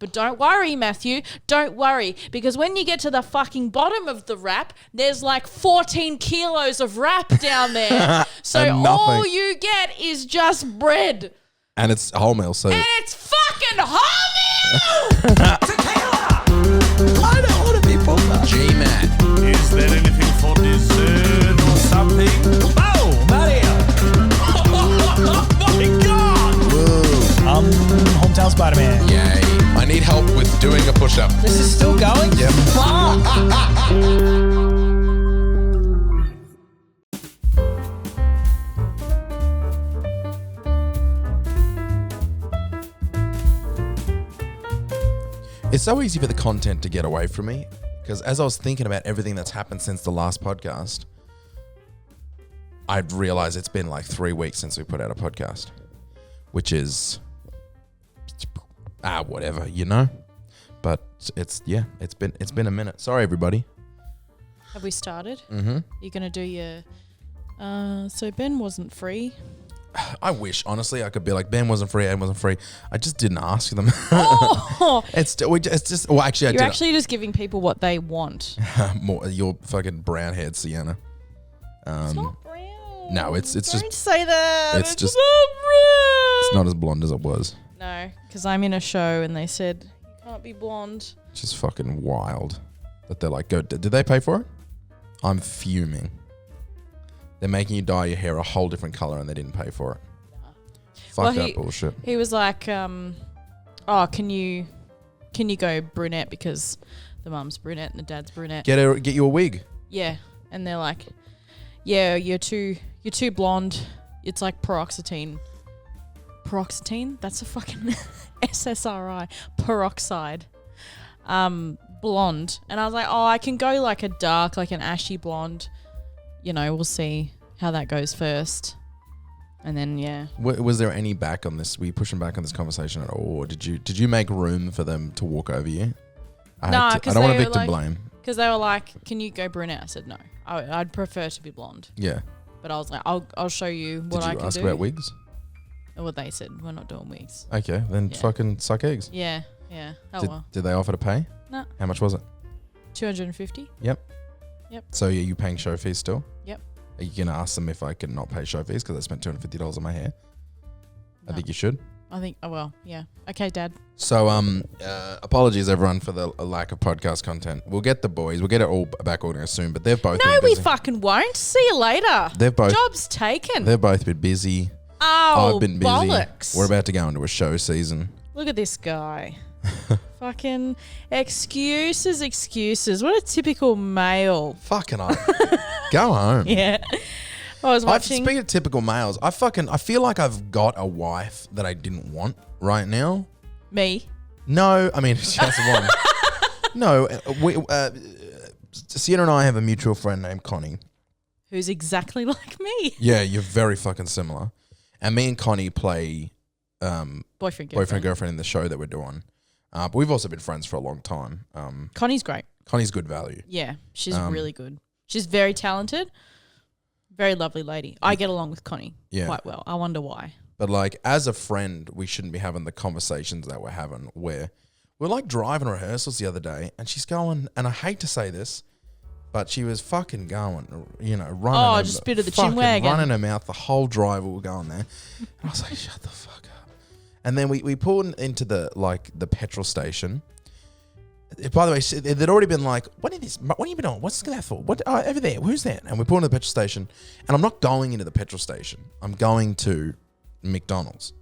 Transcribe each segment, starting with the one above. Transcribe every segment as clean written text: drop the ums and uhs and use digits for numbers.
But don't worry, Matthew. Don't worry. Because when you get to the fucking bottom of the wrap, there's like 14 kilos of wrap down there. So all you get is just bread. And it's wholemeal, so... And it's fucking wholemeal! Tequila! I don't want to be pulled up. GMat. Is there anything for dessert or something? Oh, Mario! Oh my God! Woo. Hometown Spider-Man. Yay. I need help with doing a push-up. This is still going? Yep. It's so easy for the content to get away from me because as I was thinking about everything that's happened since the last podcast, I'd realized it's been like 3 weeks since we put out a podcast, which is whatever, you know. But it's been a minute. Sorry, everybody. Have we started? Mm-hmm. You're gonna do your. So Ben wasn't free. I wish, honestly, I could be like, Ben wasn't free, Ed wasn't free. I just didn't ask them. Oh, It's just. Well, actually, you're actually just giving people what they want. More your fucking brown-haired Sienna. It's not brown. No, it's Don't just. say that. It's just. not brown. It's not as blonde as it was. No, because I'm in a show and they said you can't be blonde. It's just fucking wild that they're like, go. Did they pay for it? I'm fuming. They're making you dye your hair a whole different color and they didn't pay for it. Nah. Fuck that bullshit. He was like, can you go brunette because the mum's brunette and the dad's brunette? Get you a wig. Yeah, and they're like, yeah, you're too blonde. It's like paroxetine. Paroxetine? That's a fucking SSRI. Peroxide. Blonde. And I was like, oh, I can go like a dark, like an ashy blonde. You know, we'll see how that goes first. And then, yeah. Was there any back on this? Were you pushing back on this conversation at all? Or did you make room for them to walk over you? No, I don't want to victim blame. Because they were like, can you go brunette? I said, no. I'd prefer to be blonde. Yeah. But I was like, I'll show you what I can do. Did you ask about wigs? What they said. We're not doing wigs. Okay, then fucking suck eggs. Yeah. Oh, Did they offer to pay? No. How much was it? $250. Yep. So are you paying show fees still? Yep. Are you going to ask them if I can not pay show fees because I spent $250 on my hair? No. I think you should. I think, yeah. Okay, Dad. So, apologies everyone for the lack of podcast content. We'll get the boys. We'll get it all back organized soon, but they've both been busy. No, we fucking won't. See you later. Job's taken. They've both been busy. Oh, I've been busy. bollocks. We're about to go into a show season. Look at this guy. Fucking excuses. What a typical male. Fucking up. Go home. Yeah. I was watching. Speaking of typical males, I feel like I've got a wife that I didn't want right now. Me? No, I mean, she has one. No, Sienna and I have a mutual friend named Connie. Who's exactly like me. Yeah, you're very fucking similar. And me and Connie play boyfriend, girlfriend in the show that we're doing. But we've also been friends for a long time. Connie's great. Connie's good value. Yeah, she's really good. She's very talented. Very lovely lady. I get along with Connie quite well. I wonder why. But like, as a friend, we shouldn't be having the conversations that we're having where we're like driving rehearsals the other day and she's going, and I hate to say this, but she was fucking going, running. Oh, just a bit of the chin wagon. Running her mouth the whole drive we were going there. And I was like, shut the fuck up. And then we pulled into the petrol station. By the way, they'd already been like, what have you been on? What's that for? What? Oh, over there. Who's that? And we pulled into the petrol station. And I'm not going into the petrol station. I'm going to McDonald's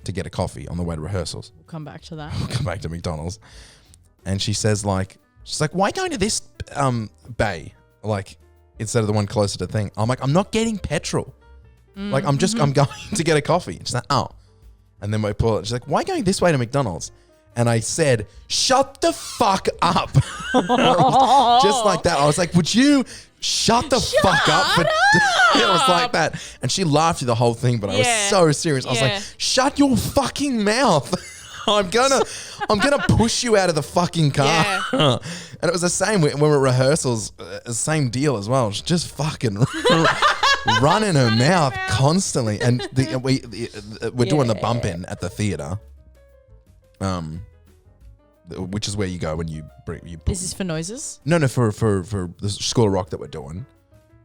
to get a coffee on the way to rehearsals. We'll come back to that. We'll come back to McDonald's. And she's like, why going to this bay? Like, instead of the one closer to the thing. I'm like, I'm not getting petrol. Like, I'm going to get a coffee. And she's like, oh. And then we pull it. She's like, why going this way to McDonald's? And I said, shut the fuck up. Just like that. I was like, would you shut the fuck up? It was like that. And she laughed through the whole thing, but I was so serious. I was like, shut your fucking mouth. I'm gonna push you out of the fucking car. Yeah. And it was the same when we were at rehearsals, same deal as well. She's just fucking running her mouth constantly. And we're doing the bump in at the theater. which is where you go when you put, Is this for noises? No, for the School of Rock that we're doing.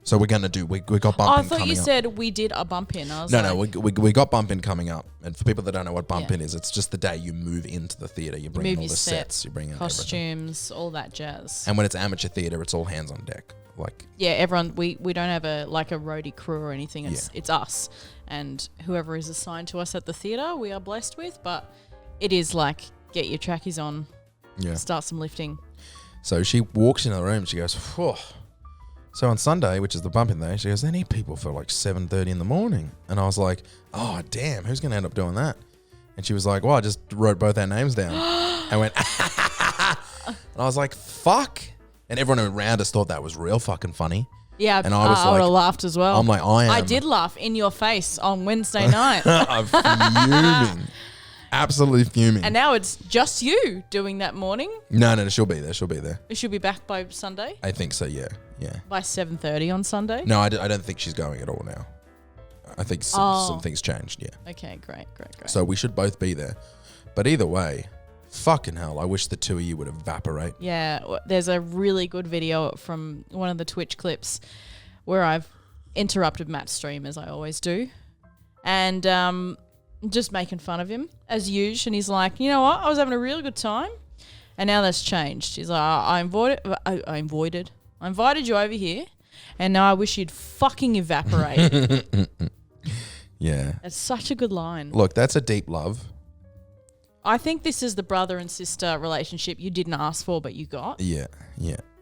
So we're gonna do. We got bump Oh, I in thought coming you up. said we did a bump in. I was No, we got bump in coming up. And for people that don't know what bump Yeah. in is, it's just the day you move into the theatre. You bring Move in all your the set, sets. You bring in everything. costumes, all that jazz. And when it's amateur theatre, it's all hands on deck. Like Yeah, everyone. We don't have a roadie crew or anything. It's us and whoever is assigned to us at the theatre. We are blessed with, but it is like get your trackies on, start some lifting. So she walks into the room. She goes, "Whew." So on Sunday, which is the bumping day, she goes, "They need people for like 7:30 in the morning." And I was like, "Oh damn, who's gonna end up doing that?" And she was like, "Well, I just wrote both our names down." I went, and I was like, "Fuck." And everyone around us thought that was real fucking funny. Yeah, And I was would have like- laughed as well. I'm like, I did laugh in your face on Wednesday night. I'm fuming. Absolutely fuming. And now it's just you doing that morning. No, she'll be there. She'll be there. We should be back by Sunday, I think so, yeah. by 7:30 on Sunday. No, I don't think she's going at all now. I think some things changed, yeah. Okay, great. So we should both be there. But either way, fucking hell, I wish the two of you would evaporate. Yeah, there's a really good video from one of the Twitch clips where I've interrupted Matt's stream, as I always do, and just making fun of him, as usual. And he's like, you know what? I was having a really good time, and now that's changed. He's like, I invited you over here, and now I wish you'd fucking evaporate. Yeah. It's such a good line. Look, that's a deep love. I think this is the brother and sister relationship you didn't ask for, but you got. Yeah.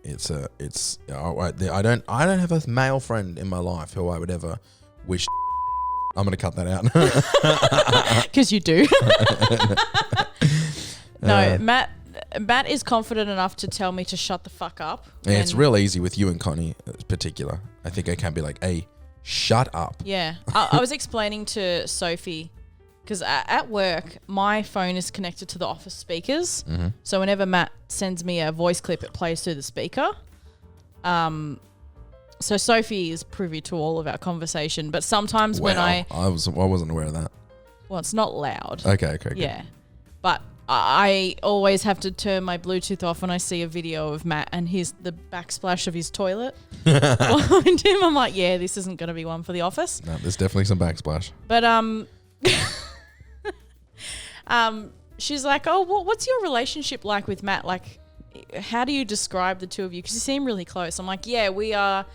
I don't have a male friend in my life who I would ever wish. I'm gonna cut that out. Because you do. No, Matt is confident enough to tell me to shut the fuck up. Yeah, it's real easy with you and Connie in particular. I think I can be like, "Hey, shut up." Yeah. I was explaining to Sophie, because at work, my phone is connected to the office speakers. Mm-hmm. So whenever Matt sends me a voice clip, it plays through the speaker. So Sophie is privy to all of our conversation. But sometimes when I wasn't aware of that. well, it's not loud. Okay, good. Yeah. But I always have to turn my Bluetooth off when I see a video of Matt and the backsplash of his toilet behind him. I'm like, yeah, this isn't going to be one for the office. No, there's definitely some backsplash. But she's like, oh, what's your relationship like with Matt? Like, how do you describe the two of you? Because you seem really close. I'm like, yeah, we are.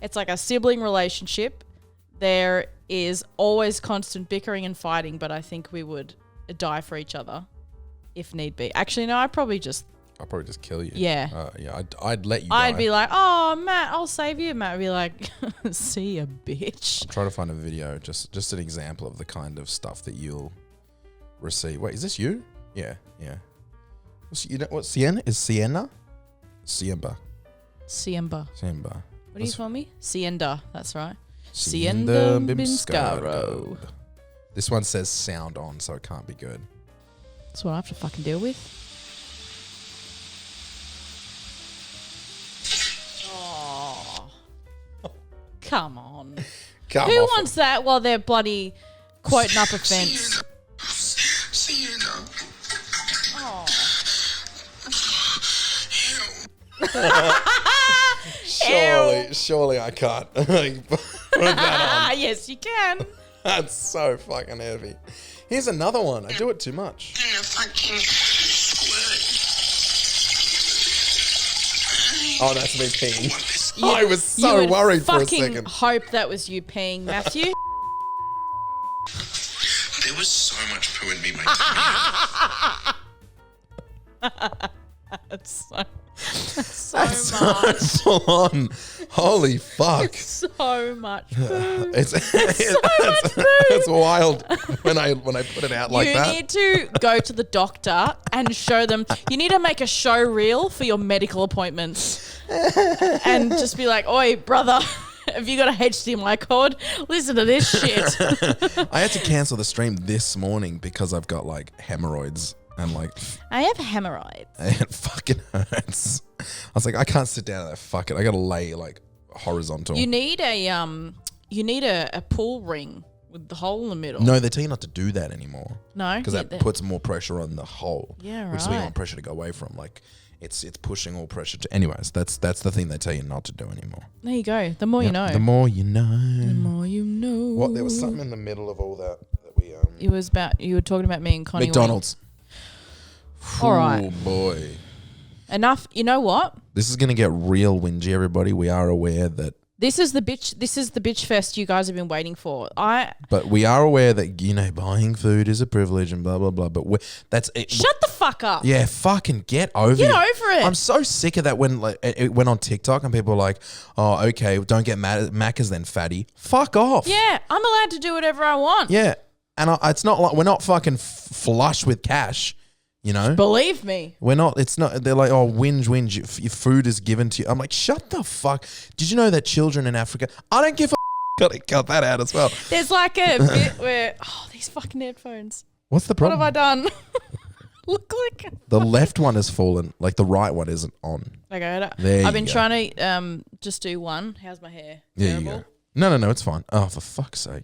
It's like a sibling relationship. There is always constant bickering and fighting, but I think we would die for each other if need be. Actually, no, I'll probably just kill you. Yeah. I'd let you die. I'd be like, oh, Matt, I'll save you. Matt would be like, see ya, bitch. Try to find a video, just an example of the kind of stuff that you'll receive. Wait, is this you? Yeah. You know what Sienna is? Sienna? Siemba. What do you call me? Sienda. That's right. Sienda Bimscaro. This one says sound on, so it can't be good. That's what I have to fucking deal with. Oh. Come on. Who wants that while they're bloody quoting up a fence? Sienna. Oh. Surely I can't put that on. Yes, you can. That's so fucking heavy. Here's another one. I do it too much. In a fucking squirt. Oh, that's me peeing. You- I was you so would worried for a fucking second. hope that was you peeing, Matthew. There was so much poo in me, my tummy. That's so much. Full on. Holy fuck. So much poo. It's wild when I put it out like you that. need to go to the doctor and show them. You need to make a show reel for your medical appointments and just be like, oi, brother, have you got a HDMI cord? Listen to this shit. I had to cancel the stream this morning because I've got like hemorrhoids and like I have hemorrhoids. it fucking hurts. I was like, I can't sit down there. Fuck it. I gotta lay like horizontal. You need a pool ring with the hole in the middle. No, they tell you not to do that anymore. No, Because that puts more pressure on the hole. Yeah, Which is what you right. want pressure to go away from. Like, it's pushing all pressure to... Anyways, that's the thing they tell you not to do anymore. There you go. The more you know. The more you know. The more you know. What? There was something in the middle of all that we... It was about, you were talking about me and Connie. McDonald's. All right. Oh, boy. Enough. You know what? This is going to get real whingy, everybody. We are aware that... This is the bitch fest you guys have been waiting for. But we are aware that, you know, buying food is a privilege and blah, blah, blah. But that's it. Shut the fuck up. Yeah, fucking get over Get it. over it. I'm so sick of that when like it went on TikTok and people were like, oh, okay, don't get mad at MACCAS then, fatty. Fuck off. Yeah, I'm allowed to do whatever I want. Yeah. And it's not like we're not fucking flush with cash, you know? Believe me. We're not, it's not, they're like, oh, whinge, your food is given to you. I'm like, shut the fuck. Did you know that children in Africa, I don't give a gotta cut that out as well. There's like a bit where, these fucking headphones. What's the What problem? have I done? Look like. The left one has fallen, like the right one isn't on. Okay, There I've been you go. trying to just do one. How's my hair? There you go. No, it's fine. Oh, for fuck's sake.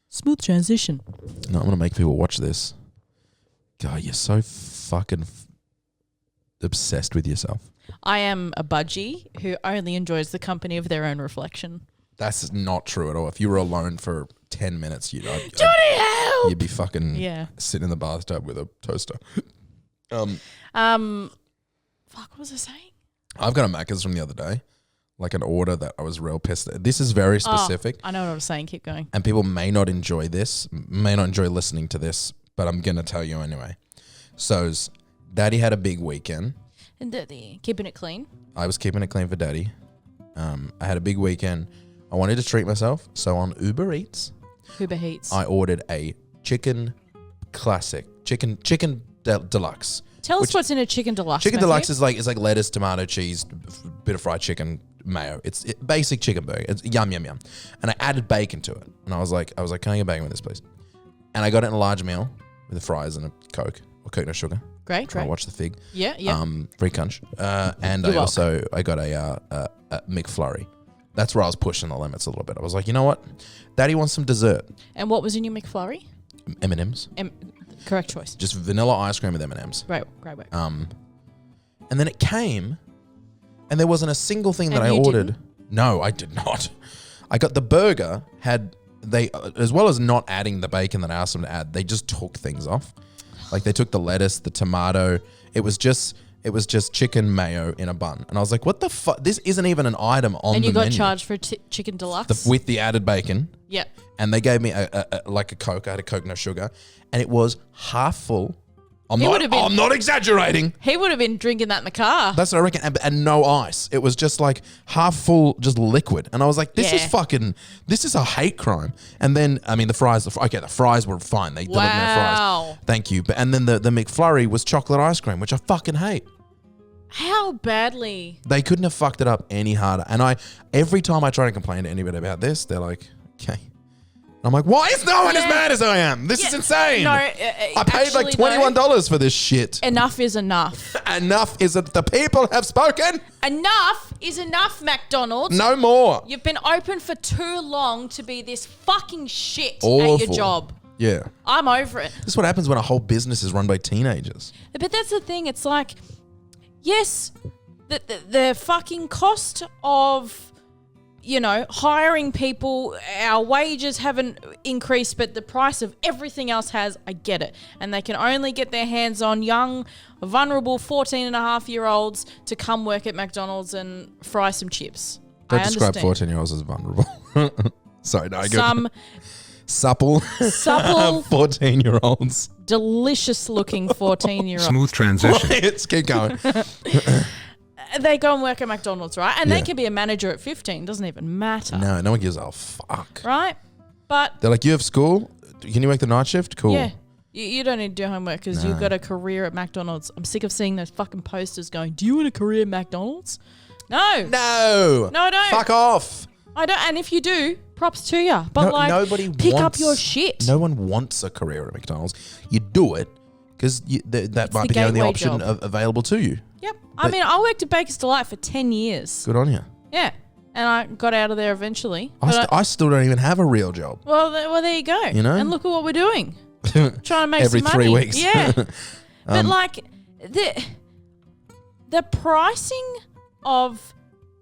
Smooth transition. No, I'm going to make people watch this. God, you're so fucking obsessed with yourself. I am a budgie who only enjoys the company of their own reflection. That's not true at all. If you were alone for 10 minutes, Johnny, help! you'd be fucking Yeah. sitting in the bathtub with a toaster. Fuck, what was I saying? I've got a Macca's from the other day, like an order that I was real pissed at. This is very specific. I know what I was saying. Keep going. And people may not enjoy this, may not enjoy listening to this, but I'm going to tell you anyway. So, Daddy had a big weekend. And keeping it clean. I was keeping it clean for Daddy. I had a big weekend. I wanted to treat myself. So on Uber Eats, Uber Eats. I ordered a chicken classic, chicken deluxe. Tell us what's in a chicken deluxe. Chicken Matthew. deluxe is like lettuce, tomato, cheese, bit of fried chicken, mayo. It's basic chicken burger. It's yum. And I added bacon to it. And I was like, can I get bacon with this, please? And I got it in a large meal with the fries and a Coke or Coke no sugar. Great. Trying to watch the fig. Yeah. Free cunch. And You're I got a McFlurry. That's where I was pushing the limits a little bit. I was like, you know what? Daddy wants some dessert. And what was in your McFlurry? M&M's. Correct choice. Just vanilla ice cream with M&M's. Great work. And then it came, and there wasn't a single thing that And I you ordered. didn't? No, I did not. I got the burger, they as well as not adding the bacon that I asked them to add, they just took things off. Like they took the lettuce, the tomato. It was just chicken mayo in a bun. And I was like, what the fuck? This isn't even an item on the menu. And you got charged for chicken deluxe? With the added bacon. Yeah. And they gave me a Coke. I had a Coke, no sugar. And it was half full. I'm not exaggerating. He would have been drinking that in the car. That's what I reckon. And no ice. It was just like half full, just liquid. And I was like, this is a hate crime. And then, I mean, the fries were fine. They delivered their fries. Thank you. And then the McFlurry was chocolate ice cream, which I fucking hate. How badly? They couldn't have fucked it up any harder. And every time I try to complain to anybody about this, they're like, okay. I'm like, why is no one as mad as I am? This is insane. No, I paid like $21 for this shit. Enough is enough. Enough is it. The people have spoken. Enough is enough, McDonald's. No more. You've been open for too long to be this fucking shit Awful. at your job. Yeah. I'm over it. This is what happens when a whole business is run by teenagers. But that's the thing. It's like, yes, the fucking cost of, hiring people, our wages haven't increased, but the price of everything else has. I get it. And they can only get their hands on young, vulnerable 14-and-a-half-year-olds to come work at McDonald's and fry some chips. Don't describe 14-year-olds as vulnerable. Sorry, no, I get Some supple 14-year-olds. delicious-looking 14-year-olds. Smooth transition. Let's keep going. They go and work at McDonald's, right? And they Yeah. can be a manager at 15. Doesn't even matter. No one gives a fuck. Right? But, They're like, you have school? Can you work the night shift? Cool. yeah. You don't need to do homework because you've got a career at McDonald's. I'm sick of seeing those fucking posters going, do you want a career at McDonald's? No. No. No, I don't. Fuck off. I don't. And if you do, props to you. But Nobody pick wants, up your shit. No one wants a career at McDonald's. You do it because that might the be the only gateway option job. available to you. Yep. I worked at Baker's Delight for 10 years. Good on you. Yeah. and I got out of there eventually. I still don't even have a real job. Well, there you go. You know? And look at what we're doing. Trying to make Every some 3 money. weeks. Yeah. But like the pricing of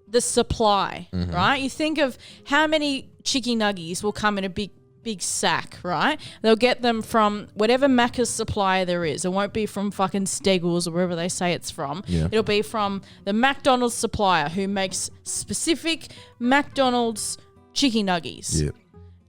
the supply, right? You think of how many chicken nuggies will come in a big sack, right? They'll get them from whatever MACCAS supplier there is. It won't be from fucking Steggles or wherever they say it's from. Yeah. It'll be from the McDonald's supplier who makes specific McDonald's chicken nuggies. Yeah.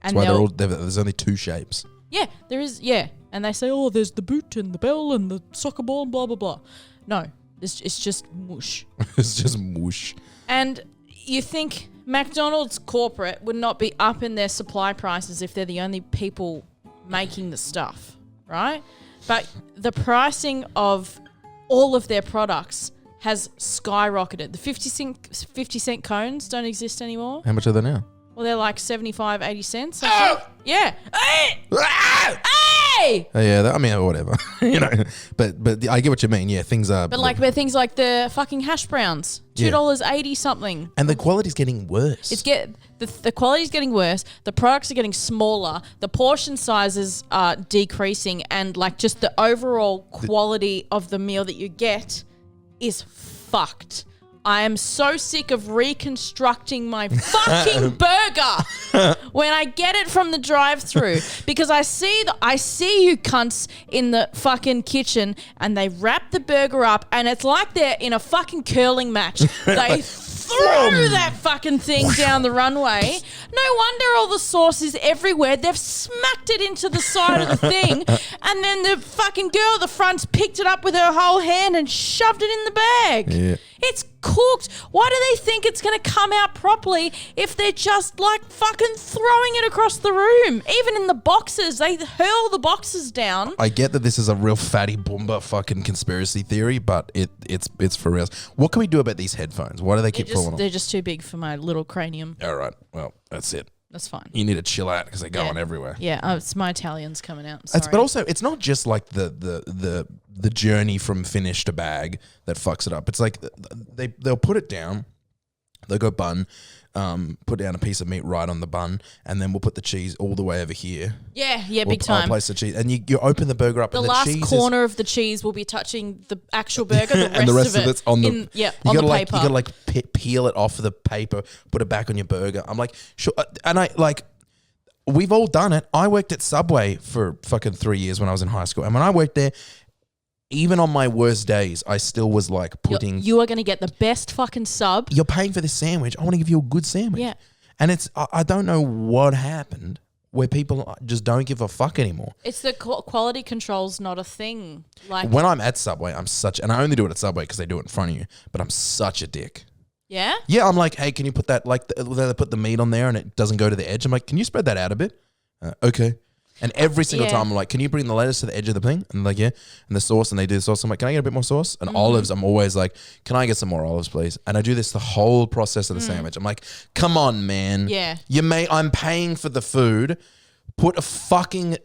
And That's why there's only 2 shapes. yeah, there is, yeah. And they say, oh, there's the boot and the bell and the soccer ball and blah, blah, blah. No, it's just mush. It's just whoosh. And you think McDonald's corporate would not be up in their supply prices if they're the only people making the stuff, right? But the pricing of all of their products has skyrocketed. The 50 cent cones don't exist anymore. How much are they now? Well, they're like 75, 80 cents. I think. Yeah. Hey! Oh, yeah, I mean, whatever. You know, but I get what you mean. Yeah, things are. But like things like the fucking hash browns, $2.80 something. And the quality's getting worse. The quality's getting worse. The products are getting smaller. The portion sizes are decreasing, and like just the overall quality of the meal that you get is fucked. I am so sick of reconstructing my fucking burger when I get it from the drive-thru, because I see you cunts in the fucking kitchen and they wrap the burger up and it's like they're in a fucking curling match. They threw that fucking thing down the runway. No wonder all the sauce is everywhere. They've smacked it into the side of the thing, and then the fucking girl at the front's picked it up with her whole hand and shoved it in the bag. Yeah. It's cooked. Why do they think it's going to come out properly if they're just like fucking throwing it across the room? Even in the boxes, they hurl the boxes down. I get that this is a real fatty boomba fucking conspiracy theory, but it's for real. What can we do about these headphones? Why do they keep falling off? They're just too big for my little cranium. All right. Well, that's it. That's fine. You need to chill out because they're going everywhere. Yeah, it's my Italians coming out. Sorry. But also, it's not just like the journey from finish to bag that fucks it up. It's like they'll put it down, they'll go bun, put down a piece of meat right on the bun, and then we'll put the cheese all the way over here. Yeah, big time. I'll place the cheese, and you open the burger up, The and last cheese corner of the cheese will be touching the actual burger. The rest, and the rest of it it's on the on the You paper. gotta like peel it off the paper, put it back on your burger. I'm like, sure, and I like. We've all done it. I worked at Subway for fucking 3 years when I was in high school, and when I worked there, even on my worst days, I still was like putting. You are going to get the best fucking sub. You're paying for this sandwich. I want to give you a good sandwich. Yeah. And I don't know what happened where people just don't give a fuck anymore. It's the quality control's not a thing. Like When I'm at Subway, and I only do it at Subway because they do it in front of you, but I'm such a dick. yeah. Yeah, I'm like, hey, can you put that, like, they put the meat on there and it doesn't go to the edge? I'm like, can you spread that out a bit? Okay. And every single time I'm like, can you bring the lettuce to the edge of the thing? And like, yeah. And the sauce, and they do the sauce. I'm like, can I get a bit more sauce? And olives, I'm always like, can I get some more olives, please? And I do this the whole process of the sandwich. I'm like, come on, man. Yeah. I'm paying for the food. Put a fucking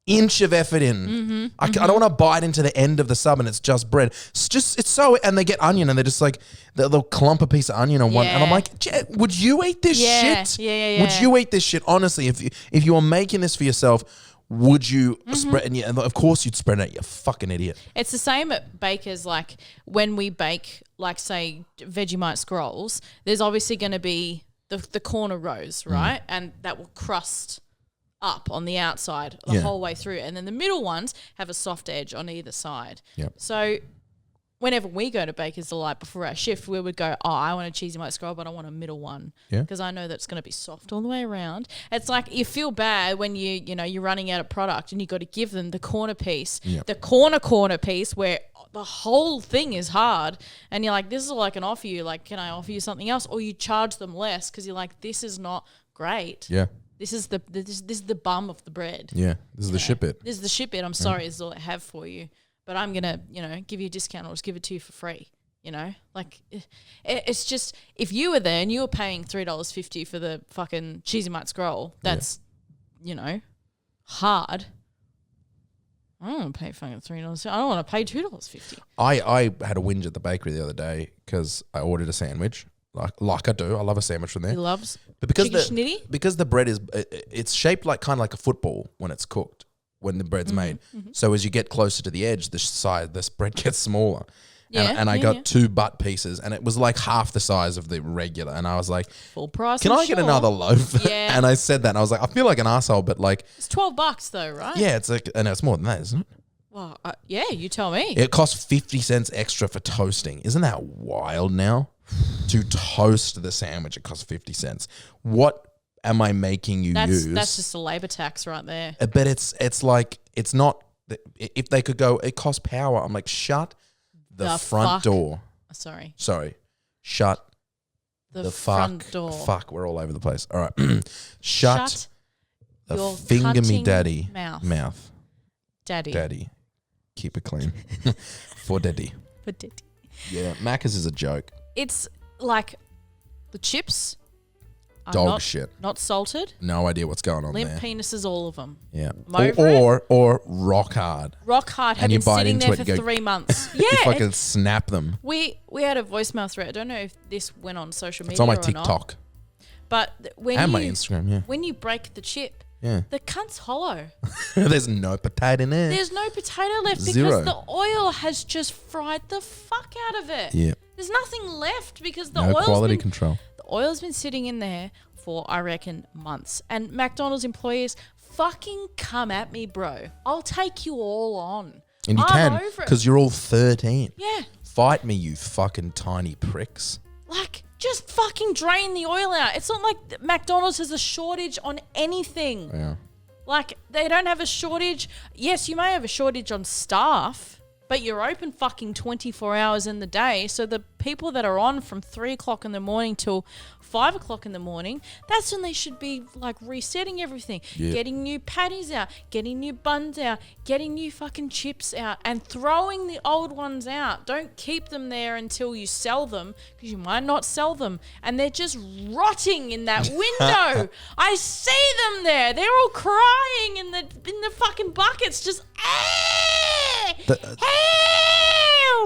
inch of effort in. I don't want to bite into the end of the sub and it's just bread. It's so, and they get onion and they're just like, they'll clump a piece of onion on one. And I'm like, would you eat this shit? Yeah. Would you eat this shit? Honestly, if you were making this for yourself, would you spread? And of course you'd spread it. You fucking idiot. It's the same at bakers. Like when we bake, like say Vegemite scrolls, there's obviously going to be the corner rows, right? And that will crust up on the outside the whole way through, and then the middle ones have a soft edge on either side. Yep. So whenever we go to Baker's Delight before our shift, we would go, oh, I want a cheesy white scroll, but I want a middle one. Yeah. Because I know that it's going to be soft all the way around. It's like you feel bad when you're running out of product and you got to give them the corner piece, the corner piece where the whole thing is hard, and you're like, this is all I can offer you. Like, can I offer you something else? Or you charge them less because you're like, this is not great. Yeah. This is the bum of the bread. Yeah. This is the shit bit. This is the shit bit. I'm sorry, this is all I have for you. But I'm going to, give you a discount or just give it to you for free. Like it's just, if you were there and you were paying $3.50 for the fucking cheesy mite scroll, that's, hard. I don't want to pay fucking $3. I don't want to pay $2.50. I had a whinge at the bakery the other day because I ordered a sandwich like I do. I love a sandwich from there. He loves. But because chicken schnitty? because the bread is it's shaped like kind of like a football when it's cooked, when the bread's made. So as you get closer to the edge, this bread gets smaller. And I got 2 butt pieces, and it was like half the size of the regular. And I was like, Full price. "Can I get another loaf?" Yeah. And I said that, and I was like, "I feel like an asshole, but like, It's $12 though, right? yeah, it's like, and it's more than that, isn't it? Well, yeah, you tell me. It costs 50 cents extra for toasting. Isn't that wild now? To toast the sandwich, it costs 50 cents. What am I making you use? That's just a labor tax right there. But it's like, it's not, if they could go, it costs power. I'm like, shut the front door. Sorry. Shut The front door. Fuck, we're all over the place. All right. Shut the your finger me cutting daddy mouth. Daddy. Keep it clean. For daddy. For daddy. Yeah, Macca's is a joke. It's like the chips are Dog shit. Not salted. No idea what's going on Limp there. penises, all of them. Yeah. I'm over Or rock hard. Rock hard. Have And you been bite sitting into there it for and go 3 months. Yeah. You fucking snap them. We had a voicemail thread. I don't know if this went on social media It's on my or not. TikTok. But when And you, my Instagram, yeah. when you break the chip, Yeah. the cunt's hollow. There's no potato in there. There's no potato left Zero. because the oil has just fried the fuck out of it. Yeah. There's nothing left because the No oil's quality been, control. The oil's been sitting in there for, I reckon, months. And McDonald's employees, fucking come at me, bro. I'll take you all on. And you I'm can, over it. because you're all 13. Yeah. Fight me, you fucking tiny pricks. Like, just fucking drain the oil out. It's not like McDonald's has a shortage on anything. Yeah. Like, they don't have a shortage. Yes, you may have a shortage on staff, but you're open fucking 24 hours in the day. So the people that are on from 3 o'clock in the morning till 5 o'clock in the morning, that's when they should be like resetting everything, Yeah. getting new patties out, getting new buns out, getting new fucking chips out, and throwing the old ones out. Don't keep them there until you sell them, because you might not sell them, and they're just rotting in that window. I see them there. They're all crying in the fucking buckets, just help!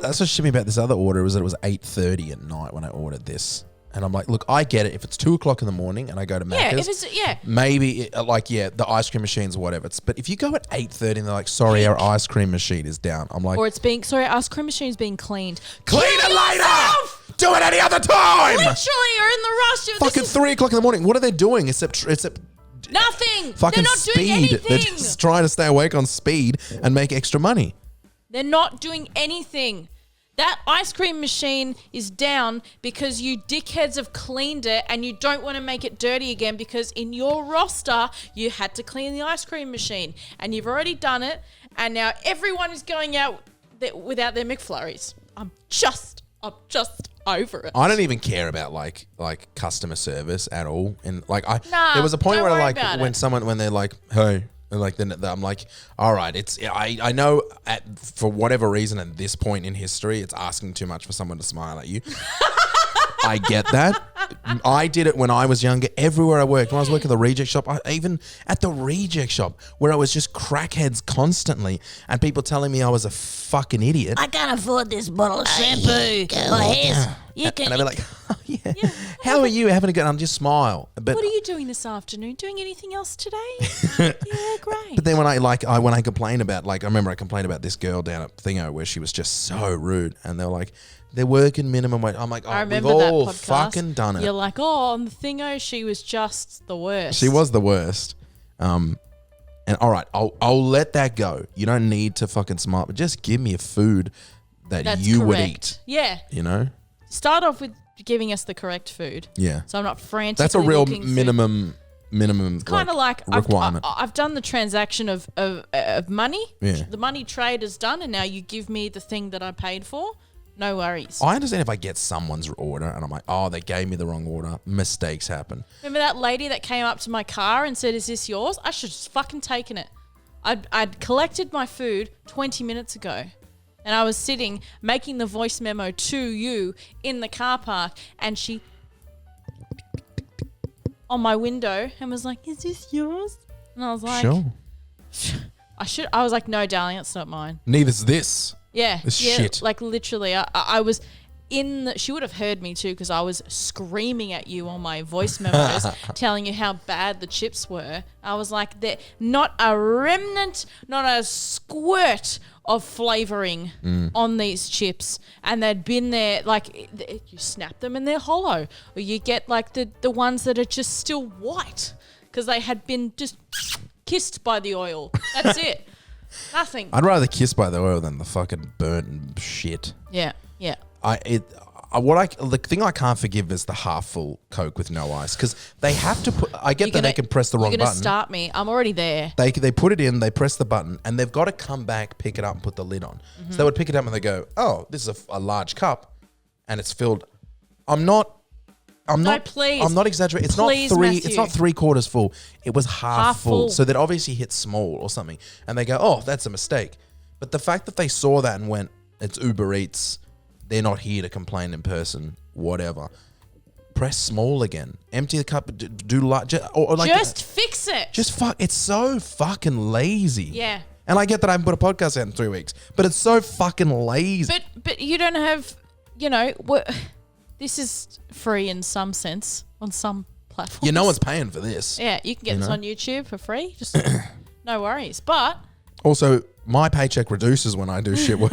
That's what shit me about this other order was that it was 8:30 at night when I ordered this. And I'm like, look, I get it. If it's 2 o'clock in the morning and I go to Yeah, Macca's, if it's yeah. maybe the ice cream machine's whatever. But if you go at 8:30 and they're like, sorry, our ice cream machine is down. I'm like, Or it's being ice cream machine's being cleaned. clean it Kill later. yourself! Do it any other time. Literally, you're in the rush. Fucking 3 o'clock in the morning. What are they doing except Nothing. fucking They're not speed? doing anything. They're just trying to stay awake on speed and make extra money. They're not doing anything. That ice cream machine is down because you dickheads have cleaned it and you don't want to make it dirty again because in your roster, you had to clean the ice cream machine and you've already done it and now everyone is going out without their McFlurries. I'm just over it. I don't even care about like customer service at all. And like Nah, there was a point don't where worry like about when they're like, hey, and like then I'm like, all right, I know for whatever reason at this point in history, it's asking too much for someone to smile at you. I get that. I did it when I was younger. Everywhere I worked, when I was working at the reject shop, even at the reject shop, where I was just crackheads constantly, and people telling me I was a fucking idiot. I can't afford this bottle of shampoo. My hair's... You And can... I'd be like, oh, yeah. How are you? Having a good? I'm just smile. But What are you doing this afternoon? Doing anything else today? Yeah, great. But then when I complained about, like, I remember I complained about this girl down at Thingo where she was just so rude, and they're like, they're working minimum wage. I'm like, I oh, we've remember that all podcast. fucking done it. You're like, oh, on the thingo, she was just the worst. She was the worst. And all right, I'll let that go. You don't need to fucking smile, but just give me a food that That's you would correct. eat. Yeah. You know? Start off with giving us the correct food. Yeah. So I'm not frantically That's a real looking through- minimum. Kind of like requirement. I've done the transaction of money. Yeah. The money trade is done, and now you give me the thing that I paid for. No worries. I understand if I get someone's order and I'm like, oh, they gave me the wrong order. Mistakes happen. Remember that lady that came up to my car and said, "Is this yours?" I should have just fucking taken it. I'd collected my food 20 minutes ago. And I was sitting making the voice memo to you in the car park, and she on my window and was like, "Is this yours?" And I was like, Sure. I was like, "No, darling, it's not mine." Neither's this. Yeah, It's yeah, shit. like literally, I was she would have heard me too because I was screaming at you on my voice memos, telling you how bad the chips were. I was like, "There, not a remnant, not a squirt of flavoring on these chips," and they'd been there. Like you snap them and they're hollow, or you get like the ones that are just still white because they had been just kissed by the oil. That's it. Nothing. I'd rather kiss by the oil than the fucking burnt shit. Yeah. The thing I can't forgive is the half full Coke with no ice because they have to put. I get that they can press the wrong button. You're gonna button. start me. I'm already there. They put it in, they press the button, and they've got to come back, pick it up, and put the lid on. So they would pick it up and they go, "Oh, this is a large cup, and it's filled." I'm not please. I'm not exaggerating. It's Please, not Matthew. It's not 3/4 full. It was half full. full. So they'd obviously hit small or something, and they go, "Oh, that's a mistake." But the fact that they saw that and went, "It's Uber Eats. They're not here to complain in person. Whatever." Press small again. Empty the cup. Do large. Or like Just fix it. just fuck. It's so fucking lazy. Yeah. And I get that I haven't put a podcast out in 3 weeks, but it's so fucking lazy. But you don't have, this is free in some sense on some platforms. No one's paying for this. Yeah, you can get this on YouTube for free. Just no worries. But Also, my paycheck reduces when I do shit work.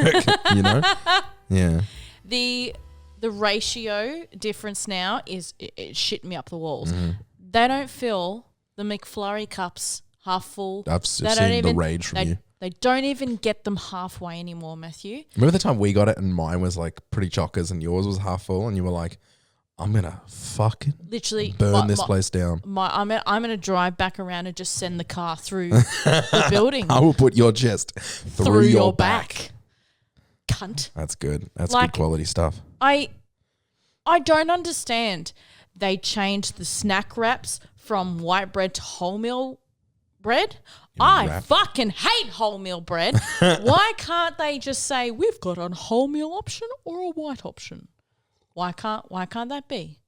Yeah. the ratio difference now is it's shitting me up the walls. Mm-hmm. They don't fill the McFlurry cups half full. I've They seen the rage from you. They don't even get them halfway anymore, Matthew. Remember the time we got it and mine was like pretty chockers and yours was half full and you were like, "I'm going to fucking Literally burn this place down. I'm going to drive back around and just send the car through the building. I will put your chest through your back." Cunt. That's good. That's Like- good quality stuff. I don't understand. They changed the snack wraps from white bread to wholemeal bread. I wrap. fucking hate wholemeal bread. Why can't they just say we've got a wholemeal option or a white option? Why can't that be?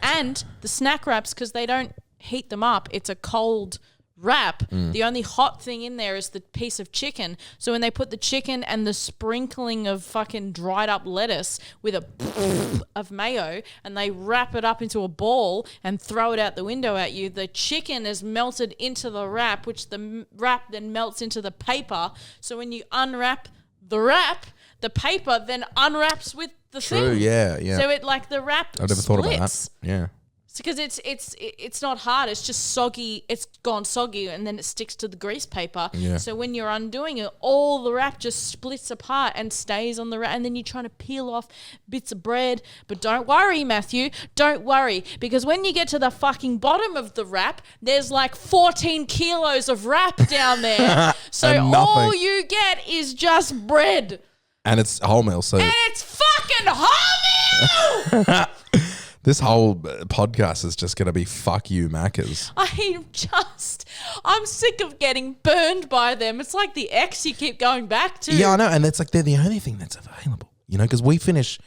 And the snack wraps, because they don't heat them up, it's a cold wrap. The only hot thing in there is the piece of chicken. So when they put the chicken and the sprinkling of fucking dried up lettuce with a of mayo and they wrap it up into a ball and throw it out the window at you, the chicken is melted into the wrap, which the wrap then melts into the paper. So when you unwrap the wrap, the paper then unwraps with the True, thing. yeah. So it like the wrap I've never thought about that. Yeah. because it's not hard. It's just soggy. It's gone soggy, and then it sticks to the grease paper. Yeah. So when you're undoing it, all the wrap just splits apart and stays on the wrap, and then you're trying to peel off bits of bread. But don't worry, Matthew. Don't worry, because when you get to the fucking bottom of the wrap, there's like 14 kilos of wrap down there. So And all nothing. you get is just bread, And it's wholemeal, so and it's fucking wholemeal. this whole podcast is just going to be fuck you, MACCAS. I'm sick of getting burned by them. It's like the ex you keep going back to. Yeah, I know. And it's like they're the only thing that's available, because we finish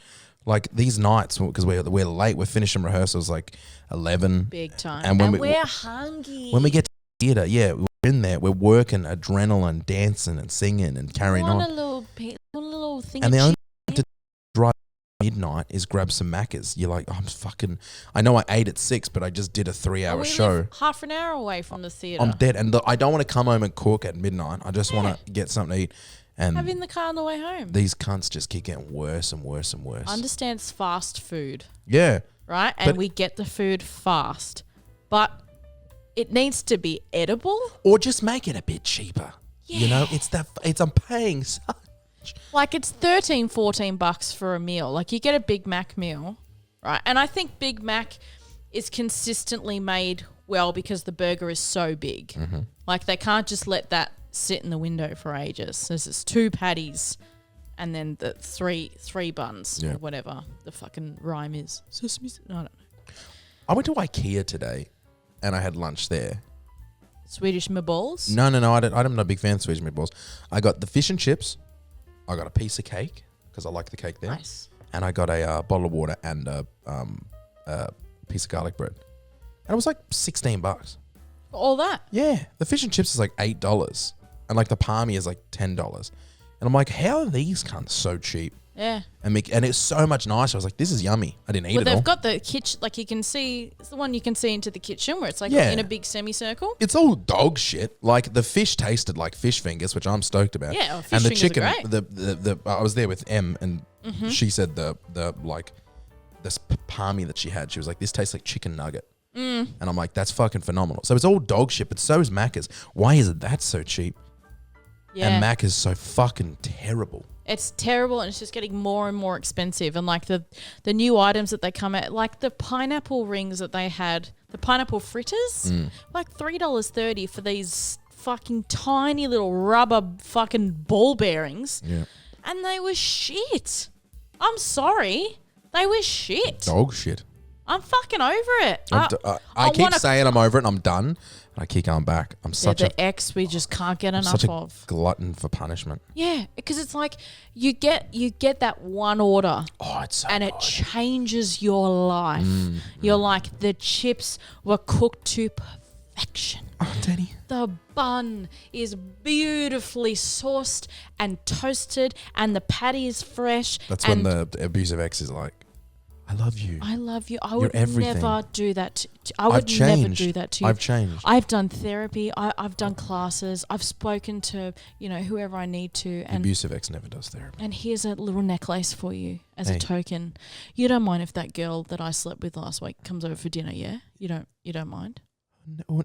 like these nights because we're late. We're finishing rehearsals like 11. Big time. And when we're hungry. when we get to theatre, yeah, we're in there. We're working adrenaline, dancing and singing and carrying want on. a little thing And of the only chicken. thing to drive midnight is grab some Maccas. You're like, I know I ate at 6, but I just did a 3-hour We show. live half an hour away from the theatre. I'm dead. And I don't want to come home and cook at midnight. I just want to get something to eat. And Have in the car on the way home. these cunts just keep getting worse and worse and worse. I understand it's fast food, Yeah. right? And But- we get the food fast. But it needs to be edible. Or just make it a bit cheaper. I'm paying so. Like it's $13-14 for a meal. Like you get a Big Mac meal, right? And I think Big Mac is consistently made well because the burger is so big. Mm-hmm. Like they can't just let that sit in the window for ages. There's just 2 patties and then the three buns Yeah. or whatever the fucking rhyme is. Sesame. No, I don't know. I went to IKEA today and I had lunch there. Swedish meatballs. No. I'm not a big fan of Swedish meatballs. I got the fish and chips. I got a piece of cake because I like the cake there. Nice. And I got a bottle of water and a piece of garlic bread. And it was like $16. All that. Yeah. The fish and chips is like $8. And like the palmy is like $10. And I'm like, how are these cunts so cheap? Yeah. And it's so much nicer. I was like, this is yummy. I didn't eat Well, it all. they've got the kitchen, like you can see, it's the one you can see into the kitchen where it's like Yeah. in a big semicircle. It's all dog shit. Like the fish tasted like fish fingers, which I'm stoked about. Yeah, fish and the fingers are chicken, great. the I was there with Em, and she said the like this palmy that she had. She was like, this tastes like chicken nugget. And I'm like, that's fucking phenomenal. So it's all dog shit, but so is Macca's. Why is that so cheap? Yeah. And Macca's so fucking terrible. It's terrible, and it's just getting more and more expensive. And like the new items that they come at, like the pineapple rings that they had, the pineapple fritters, like $3.30 for these fucking tiny little rubber fucking ball bearings. Yeah. And they were shit. I'm sorry. They were shit. Dog shit. I'm fucking over it. I keep saying I'm over it and I'm done. And I keep going back. I'm They're such the ex we just can't get enough such a of. glutton for punishment. Yeah, because it's like you get that one order Oh, it's so and it good. changes your life. You're like, the chips were cooked to perfection. Oh, Danny. The bun is beautifully sauced and toasted, and the patty is fresh. That's and when the abusive ex is like, I love you. I love you. I would everything. never do that. I would I've never changed. do that to you. I've changed. I've done therapy. I've done classes. I've spoken to whoever I need to. The And abusive ex never does therapy. and here's a little necklace for you as Hey. a token. You don't mind if that girl that I slept with last week comes over for dinner? Yeah, you don't mind.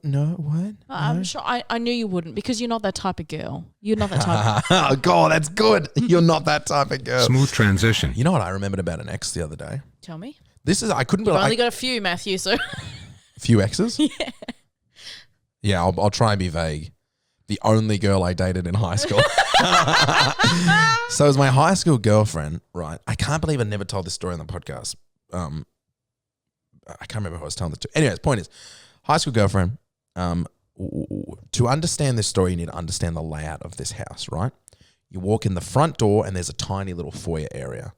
No, what? I'm sure. I knew you wouldn't, because you're not that type of girl. You're not that type. Oh, God, that's good. You're not that type of girl. Smooth transition. You know what I remembered about an ex the other day? Tell me. This is, I couldn't You've believe, only got a few, Matthew. So a few exes? Yeah, I'll try and be vague. The only girl I dated in high school. So it was my high school girlfriend, right? I can't believe I never told this story on the podcast. I can't remember who I was telling this to. Anyways, point is, high school girlfriend, to understand this story, you need to understand the layout of this house, right? You walk in the front door and there's a tiny little foyer area.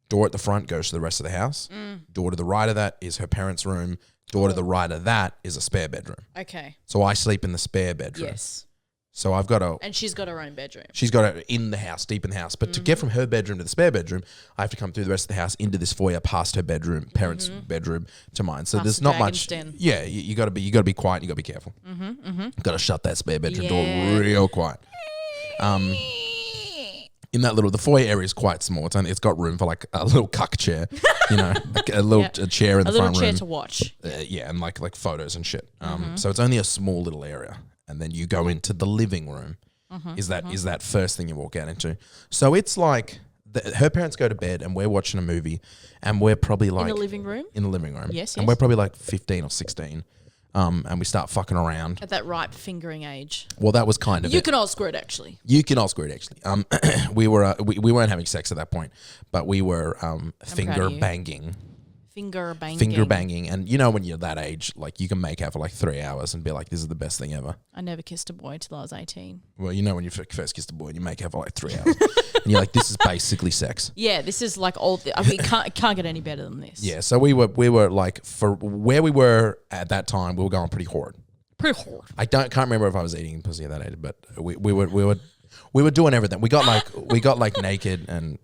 Door at the front goes to the rest of the house. Door to the right of that is her parents' room. Door to the right of that is a spare bedroom. okay. So I sleep in the spare bedroom. Yes. So I've got And she's got her own bedroom. she's got it in the house, deep in the house. But to get from her bedroom to the spare bedroom, I have to come through the rest of the house into this foyer, past her bedroom, parents' bedroom to mine. So Past there's the not dragon's much. den. Yeah, you got to be quiet. You got to be careful. Got to shut that spare bedroom Yeah. door real quiet. In that the foyer area is quite small. It's got room for like a little cuck chair, like a little Yep. a chair in A the little front chair room. to watch. Yeah, and like photos and shit. So it's only a small little area, and then you go into the living room. Is that first thing you walk out into? So it's like her parents go to bed, and we're watching a movie, and we're probably like In the living room? In the living room, Yes, and yes. we're probably like 15 or 16, and we start fucking around. At that ripe fingering age. Well, that was kind of You it. can all squirt, actually. You can all squirt actually. We weren't having sex at that point, but we were finger of you. banging. Finger banging. Finger banging, and when you're that age, like you can make out for like 3 hours and be like, "This is the best thing ever." I never kissed a boy till I was 18. Well, when you first kissed a boy, and you make out for like 3 hours, and you're like, "This is basically sex." Yeah, this is like all. I mean, can't get any better than this. Yeah. So we were like, for where we were at that time, we were going pretty hard. Pretty hard. I can't remember if I was eating pussy at that age, but we were doing everything. We got like naked and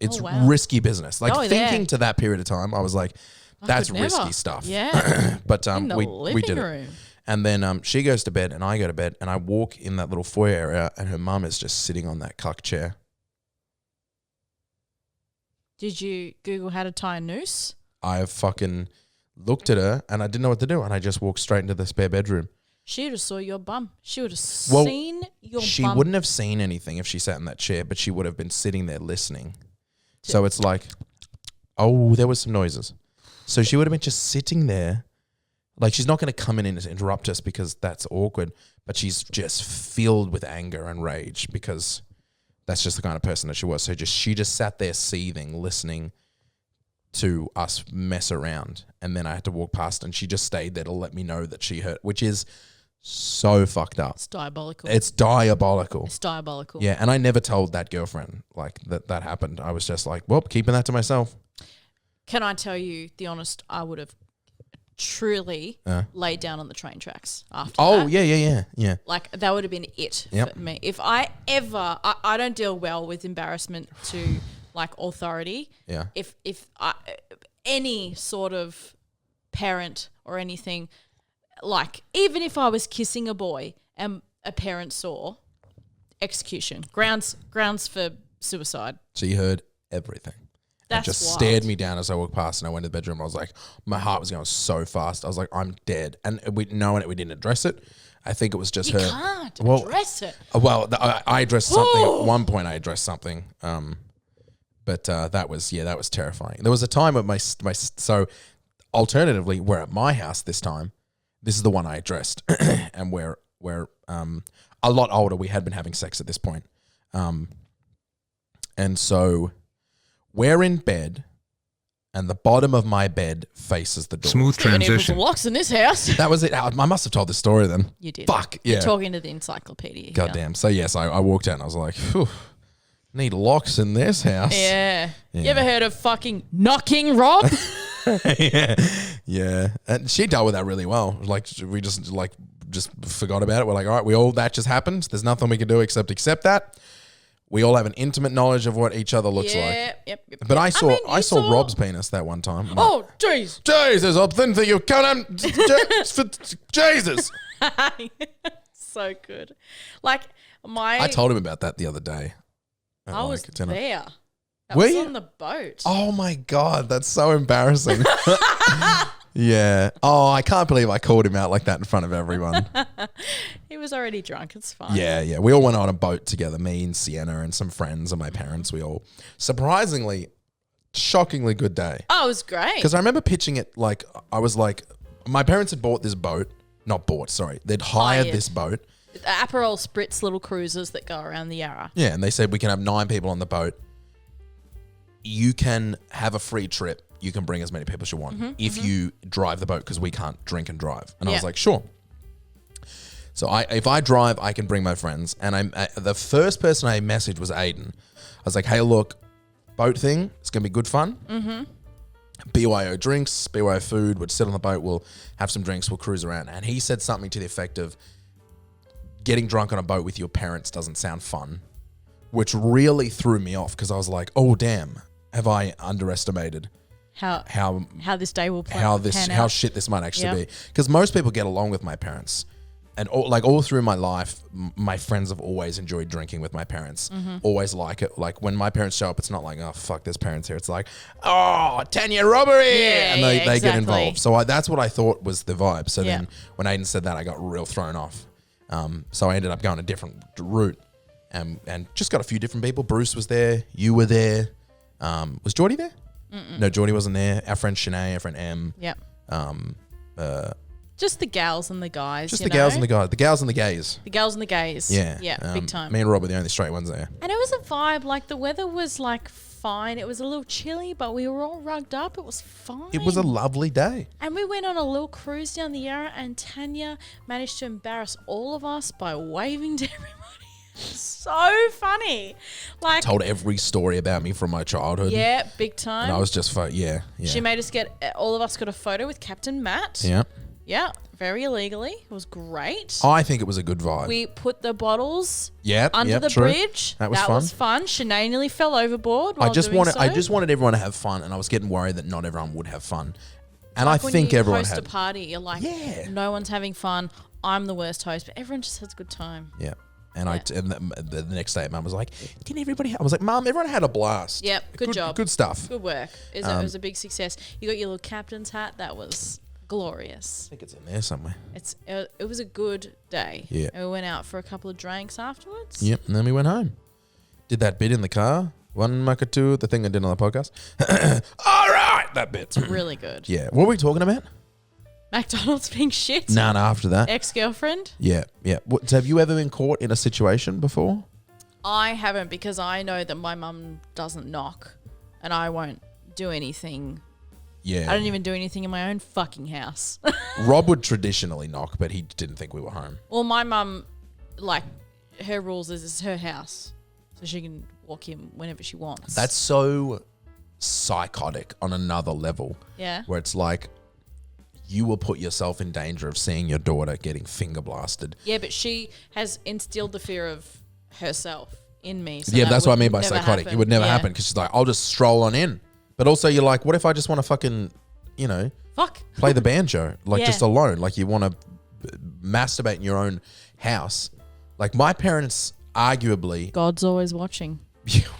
it's Oh, wow. risky business. Like Oh, thinking yeah. to that period of time, I was like, that's could never. risky stuff. Yeah. But In the we living did it. room. And then she goes to bed and I go to bed and I walk in that little foyer area and her mum is just sitting on that cuck chair. Did you Google how to tie a noose? I fucking looked at her and I didn't know what to do and I just walked straight into the spare bedroom. She would have saw your bum. She would have Well, seen your She bum. wouldn't have seen anything if she sat in that chair, but she would have been sitting there listening. So it's like, oh, there was some noises. So she would have been just sitting there. Like, she's not going to come in and interrupt us because that's awkward, but she's just filled with anger and rage because that's just the kind of person that she was. So she just sat there seething, listening to us mess around. And then I had to walk past and she just stayed there to let me know that she hurt, which is so fucked up. It's diabolical. It's diabolical. It's diabolical. Yeah, and I never told that girlfriend like that happened. I was just like, well, keeping that to myself. Can I tell you the honest? I would have truly laid down on the train tracks after Oh, that. yeah. Like, that would have been it Yep. for me. If I ever, I don't deal well with embarrassment to like authority. Yeah. If any sort of parent or anything, like even if I was kissing a boy and a parent saw, execution, grounds for suicide. She heard everything. That's and just wild. stared me down as I walked past, and I went to the bedroom. I was like, my heart was going so fast. I was like, I'm dead. And we didn't address it. I think it was just You her. can't Well, address it. I addressed something. At one point, I addressed something. But that was terrifying. There was a time at so alternatively, we're at my house this time. This is the one I addressed, and we're a lot older. We had been having sex at this point, and so we're in bed, and the bottom of my bed faces the door. Smooth Nipples and transition. locks in this house. That was it. I must have told this story then. You did. Fuck yeah. You're talking to the encyclopedia. here. Goddamn. So yes, I walked out and I was like, phew, need locks in this house. Yeah. You ever heard of fucking knocking, Rob? Yeah. And she dealt with that really well. Like we just forgot about it. We're like, all right, that just happened. There's nothing we can do except accept that. We all have an intimate knowledge of what each other looks like. Yep. But I mean, saw you saw Rob's penis that one time. I'm like, Oh, jeez. Jesus, I didn't think you come for Jesus. So good. Like I told him about that the other day. at I was dinner. there. That Were was you? on the boat. Oh my God, that's so embarrassing. Yeah. Oh, I can't believe I called him out like that in front of everyone. He was already drunk. It's fine. Yeah. We all went on a boat together, me and Sienna and some friends and my parents. We all, surprisingly, shockingly good day. Oh, it was great. Because I remember pitching it like, I was like, my parents had bought this boat. Not bought, sorry. They'd hired this boat. Aperol Spritz little cruises that go around the Yarra. Yeah, and they said we can have 9 people on the boat. You can have a free trip. You can bring as many people as you want if you drive the boat because we can't drink and drive. And I was like, sure. So if I drive, I can bring my friends. And the first person I messaged was Aiden. I was like, hey, look, boat thing. It's going to be good fun. BYO drinks, BYO food. We'd sit on the boat. We'll have some drinks. We'll cruise around. And he said something to the effect of, getting drunk on a boat with your parents doesn't sound fun, which really threw me off because I was like, oh, damn, have I underestimated How this day will play how shit this might actually be? Because most people get along with my parents. And all through my life, my friends have always enjoyed drinking with my parents. Always like it. Like when my parents show up, it's not like, oh, fuck, there's parents here. It's like, oh, Tanya robbery. Yeah, and they get exactly. involved. So that's what I thought was the vibe. So then when Aiden said that, I got real thrown off. So I ended up going a different route and just got a few different people. Bruce was there. You were there. Was Geordie there? No, Geordie wasn't there. Our friend Shanae, our friend Em. Yep. Just the gals and the guys. the gals and the guys. The gals and the gays. The gals and the gays. Yeah. Yeah, big time. Me and Rob were the only straight ones there. And it was a vibe. Like the weather was like fine. It was a little chilly, but we were all rugged up. It was fine. It was a lovely day. And we went on a little cruise down the Yarra, and Tanya managed to embarrass all of us by waving to everybody. So funny. Like, Told every story about me from my childhood. yeah, big time. And I was just, yeah. She made us all of us got a photo with Captain Matt. Yeah. Yeah, very illegally. It was great. I think it was a good vibe. We put the bottles Yep, under the true. bridge. That was fun. Shanae nearly fell overboard while I just doing so. wanted everyone to have fun, and I was getting worried that not everyone would have fun. And Like I when think you everyone host had. a party, you're like, Yeah. no one's having fun. I'm the worst host, but everyone just has a good time. Yeah. And the next day, Mum was like, "Didn't everybody?" I was like, "Mum, everyone had a blast." Yep, good job. Good stuff. Good work. It was a big success. You got your little captain's hat. That was glorious. I think it's in there somewhere. It was a good day. Yeah. And we went out for a couple of drinks afterwards. Yep. And then we went home. Did that bit in the car. 1 macca 2, the thing I did on the podcast. All right, that bit. Really good. Yeah. What were we talking about? McDonald's being shit. No, after that. Ex-girlfriend. Yeah. Have you ever been caught in a situation before? I haven't, because I know that my mum doesn't knock, and I won't do anything. Yeah. I don't even do anything in my own fucking house. Rob would traditionally knock, but he didn't think we were home. Well, my mum, like, her rules is it's her house, so she can walk in whenever she wants. That's so psychotic on another level. Yeah. Where it's like, you will put yourself in danger of seeing your daughter getting finger blasted. Yeah, but she has instilled the fear of herself in me. So Yeah, that that's what I would mean by never psychotic. happen. It would never Yeah. happen because she's like, I'll just stroll on in. But also you're like, what if I just want to fucking, Fuck. play the banjo? Like Yeah. just alone. Like you want to play the banjo, like Yeah. just alone. Like you want to masturbate in your own house. Like my parents arguably, God's always watching.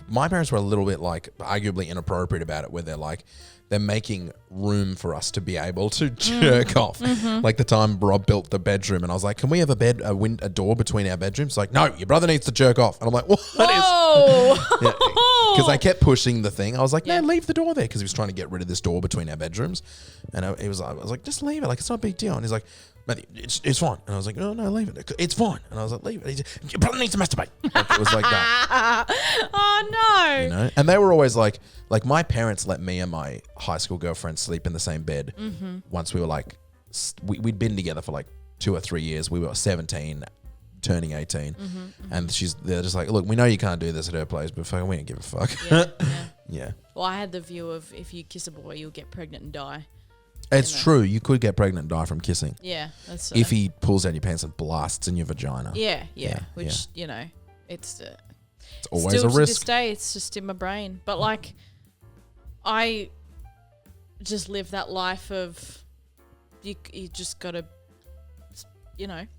my parents were a little bit like arguably inappropriate about it where they're making room for us to be able to jerk off. Like the time Rob built the bedroom and I was like, can we have a door between our bedrooms? Like, no, your brother needs to jerk off. And I'm like, what is... Whoa. Because I kept pushing the thing. I was like, no, Yeah. leave the door there. Because he was trying to get rid of this door between our bedrooms. And I was like, just leave it. Like, it's not a big deal. And he's like, Matthew, it's fine. And I was like, no, leave it. It's fine. And I was like, leave it. Your brother needs to masturbate. Like, it was like that. Oh, no. You know? And they were always like my parents let me and my high school girlfriend sleep in the same bed. Once we were like, we'd been together for like 2 or 3 years. We were 17, turning 18. And they're just like, look, we know you can't do this at her place, but fucking we don't give a fuck. Yeah. Yeah. Well, I had the view of if you kiss a boy, you'll get pregnant and die. It's true. You could get pregnant and die from kissing. Yeah. That's If he pulls down your pants and blasts in your vagina. Yeah. Yeah, Which, it's... It's always Still a to this risk. day, it's just in my brain. But like, I just live that life of you just got to,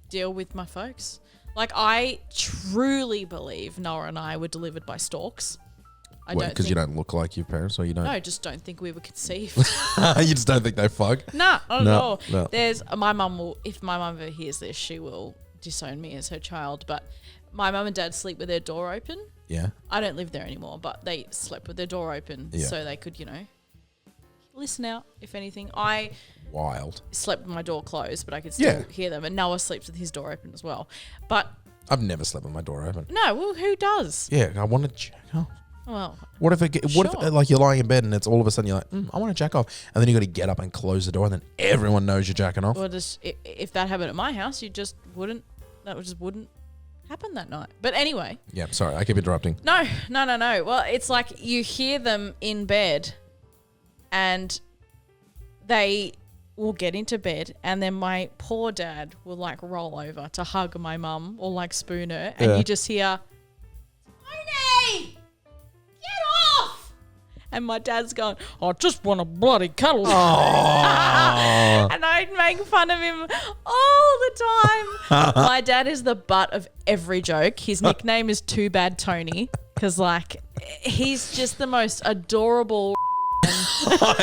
deal with my folks. Like, I truly believe Noah and I were delivered by storks. Because you don't look like your parents, or you don't? No, just don't think we were conceived. You just don't think they fuck? Nah, not at No, all. no. There's my mum will. If my mum ever hears this, she will disown me as her child. But my mum and dad sleep with their door open. Yeah. I don't live there anymore, but they slept with their door open Yeah. so they could, listen out, if anything. I Wild. slept with my door closed, but I could still Yeah. hear them. And Noah sleeps with his door open as well. But I've never slept with my door open. no, well, who does? Yeah, I want to jack off. Well, What if Sure. like you're lying in bed and it's all of a sudden you're like, I want to jack off, and then you got to get up and close the door, and then everyone knows you're jacking off. if that happened at my house, you just wouldn't. That just wouldn't happen that night. But anyway, Yeah, sorry, I keep interrupting. no. Well, it's like you hear them in bed, and they will get into bed, and then my poor dad will like roll over to hug my mum or like spoon her, and Yeah. you just hear, "Tony, get off!" And my dad's going, "I just want to bloody cuddle." And I'd make fun of him all the time. My dad is the butt of every joke. His nickname is Too Bad Tony because like he's just the most adorable.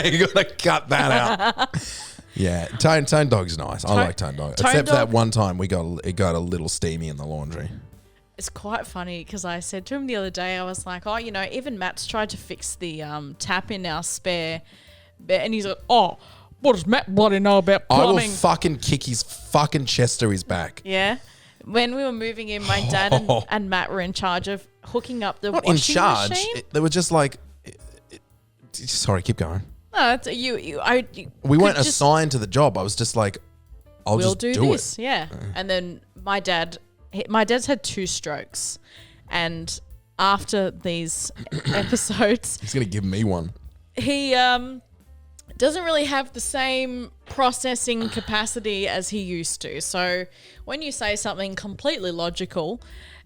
You got to cut that out. Yeah, Tone Dog's nice. I like Tone Dog. Tone Except Dog- that one time it got a little steamy in the laundry. It's quite funny because I said to him the other day, I was like, oh, even Matt's tried to fix the tap in our spare bed. And he's like, oh, what does Matt bloody know about I will plumbing? fucking kick his fucking chest to his back. Yeah. When we were moving in, my dad and Matt were in charge of hooking up the Not washing in charge. machine. They were just like, sorry, keep going. No, it's you We could weren't just- assigned to the job. I was just like, I'll we'll just do do this. it. Yeah. And then my dad's had 2 strokes. And after these episodes, He's going to give me one. he doesn't really have the same processing capacity as he used to. So when you say something completely logical,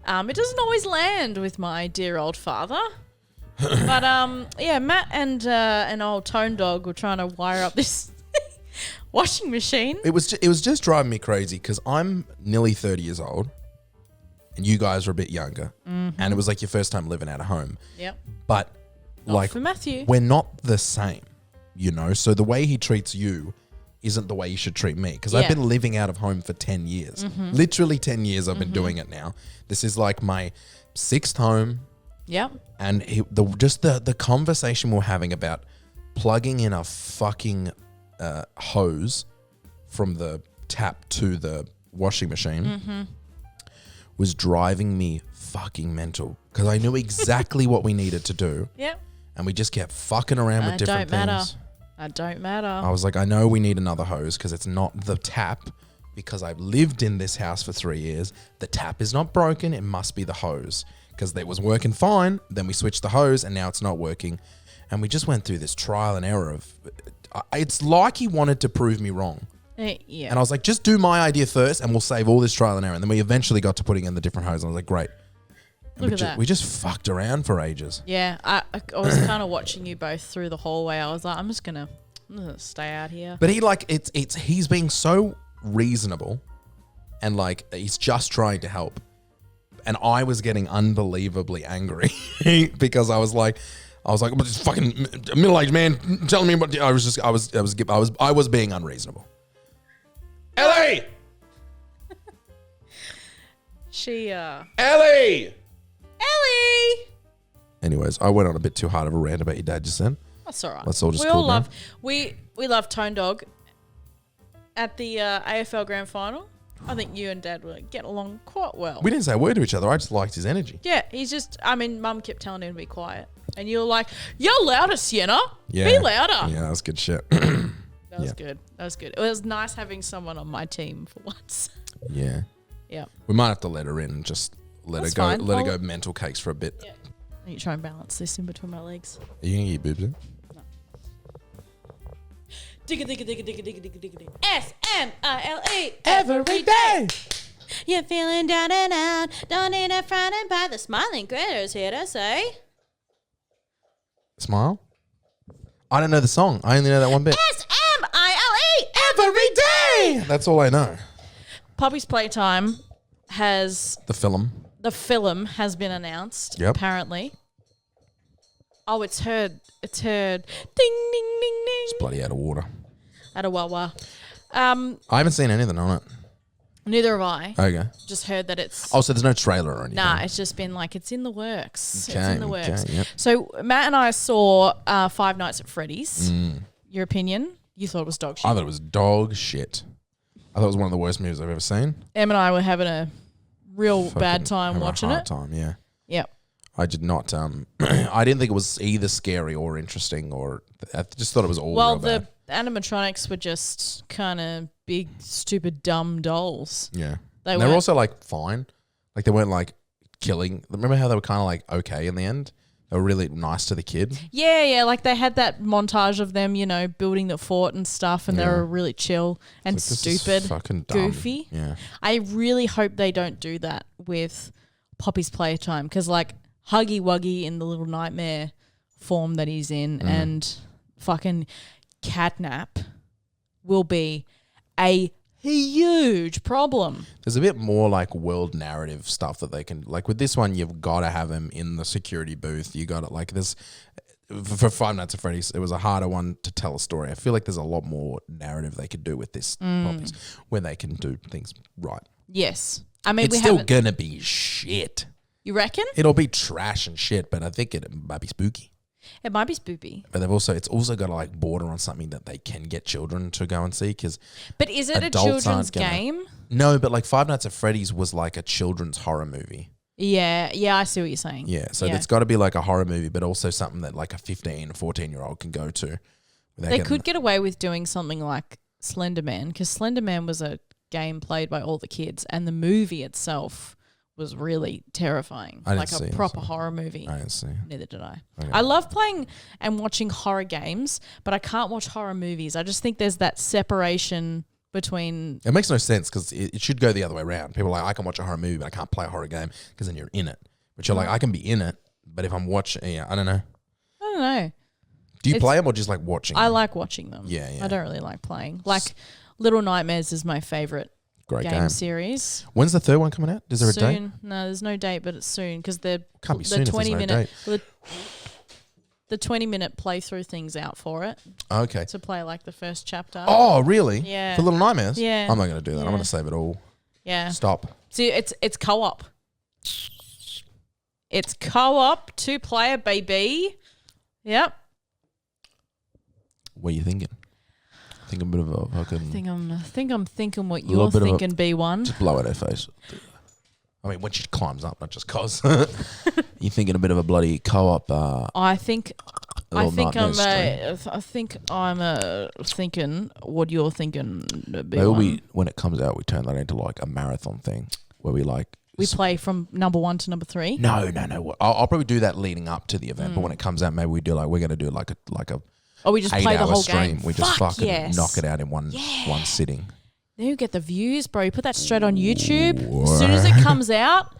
it doesn't always land with my dear old father. But yeah, Matt and an old Tone Dog were trying to wire up this washing machine. It was just driving me crazy because I'm nearly 30 years old and you guys are a bit younger. And it was like your first time living out of home. Yep. But like for Matthew. we're not the same, so the way he treats you isn't the way you should treat me because I've Yeah. been living out of home for 10 years. Literally 10 years I've been doing it now. This is like my 6th home. Yep. And the conversation we're having about plugging in a fucking hose from the tap to the washing machine was driving me fucking mental because I knew exactly what we needed to do, Yep. and we just kept fucking around with different don't matter. things. I don't matter. I was like, I know we need another hose because it's not the tap. Because I've lived in this house for 3 years, the tap is not broken. It must be the hose because it was working fine. Then we switched the hose and now it's not working. And we just went through this trial and error of. It's like he wanted to prove me wrong. Yeah. And I was like, just do my idea first and we'll save all this trial and error. And then we eventually got to putting in the different hose. And I was like, great. Look at that. We just fucked around for ages. Yeah, I was kind of watching you both through the hallway. I was like, I'm gonna stay out here. But he's being so reasonable, and like he's just trying to help. And I was getting unbelievably angry because I was like, I'm this fucking middle-aged man telling me what. I was being unreasonable. Ellie. Ellie. Anyways, I went on a bit too hard of a rant about your dad just then. That's all right. Let's all just we cool all down. love we love Tone Dog. At the AFL Grand Final, I think you and Dad will get along quite well. We didn't say a word to each other. I just liked his energy. Yeah, he's just. I mean, Mum kept telling him to be quiet, and you're like, "You're louder, Sienna. Yeah. Be louder." Yeah, that was good shit. That was good. That was good. It was nice having someone on my team for once. Yeah. Yeah. We might have to let her in and just let That's her go. fine. Let her go mental cakes for a bit. Yeah. I need to try and balance this in between my legs. Are you gonna get your boobs in? Digga digga digga digga digga digga digga digga. SMILE Every day. You're feeling down and out, don't need a frightened by the smiling critters here to say. Smile. I don't know the song. I only know that one bit. SMILE Every day. That's all I know. Poppy's Playtime has The film. the film has been announced. Yep. Apparently. Oh, it's heard. It's heard. Ding ding ding ding. It's bloody out of water. At a wawa. I haven't seen anything on it. Neither have I. Okay. Just heard that it's. Oh, so there's no trailer or anything? Nah, it's just been like it's in the works. Okay, It's in the works. okay, yep. So Matt and I saw Five Nights at Freddy's. Your opinion? You thought it was dog shit. I thought it was dog shit. I thought it was one of the worst movies I've ever seen. Em and I were having a real Fucking bad time having watching a hard it. time, yeah. Yep. I did not. I didn't think it was either scary or interesting, or I just thought it was all. Well, real the bad. animatronics were just kind of big, stupid, dumb dolls. Yeah. They And they were weren't- also like fine, like they weren't like killing. Remember how they were kind of like okay in the end? They were really nice to the kid. Yeah, like they had that montage of them, building the fort and stuff, and they Yeah. were really chill and It's like, this is stupid, fucking dumb. goofy. Yeah. I really hope they don't do that with Poppy's Playtime, because like Huggy Wuggy in the Little Nightmare form that he's in, and fucking Catnap will be a huge problem. There's a bit more like world narrative stuff that they can like with this one. You've got to have him in the security booth. You got it like this for Five Nights at Freddy's. It was a harder one to tell a story. I feel like there's a lot more narrative they could do with this Poppies when they can do things right. Yes, I mean It's we still haven't. gonna be shit. You reckon? It'll be trash and shit, but I think it might be spooky. It might be spoopy. But it's also got to like border on something that they can get children to go and see because But is it a Adults children's aren't gonna- game? no, but like Five Nights at Freddy's was like a children's horror movie. Yeah, I see what you're saying. Yeah, so it's got to be like a horror movie, but also something that like a 15 or 14-year-old can go to. They could get away with doing something like Slender Man, because Slender Man was a game played by all the kids, and the movie itself was really terrifying. I didn't like see a it, proper so- horror movie. I didn't see. Neither did I. Okay. I love playing and watching horror games, but I can't watch horror movies. I just think there's that separation between. It makes no sense because it should go the other way around. People are like, I can watch a horror movie, but I can't play a horror game because then you're in it. But you're like, I can be in it, but if I'm watching, I don't know. I don't know. Do you It's- play them or just like watching I them? like watching them. Yeah. I don't really like playing. Like Little Nightmares is my favorite Great game game. series. When's the third one coming out? Is there a date? Soon. No, there's no date, but it's soon because the Can't be soon if there's no date. the 20-minute playthrough thing's out for it Okay. to play like the first chapter. Oh, really? Yeah. For Little Nightmares? Yeah. I'm not going to do that. I'm Yeah. going to save it all. Yeah. Stop. See, it's co-op. It's co-op, 2-player, baby. Yep. What are you thinking? Think a bit of a fucking... I think I'm thinking what Little you're bit of a- thinking, B1. Just blow at her face. I mean, when she climbs up, not just cause. You're thinking a bit of a bloody co-op. I think Little I'm Nightmares thinking what you're thinking, B1. Maybe when it comes out, we turn that into like a marathon thing where we like. We play from number 1 to number 3. No. I'll probably do that leading up to the event, but when it comes out, maybe we do we're gonna do like a Or we just play the 8-hour whole stream. game. We just Fuck fucking yes. knock it out in one sitting. You get the views, bro. You put that straight on YouTube. As soon as it comes out,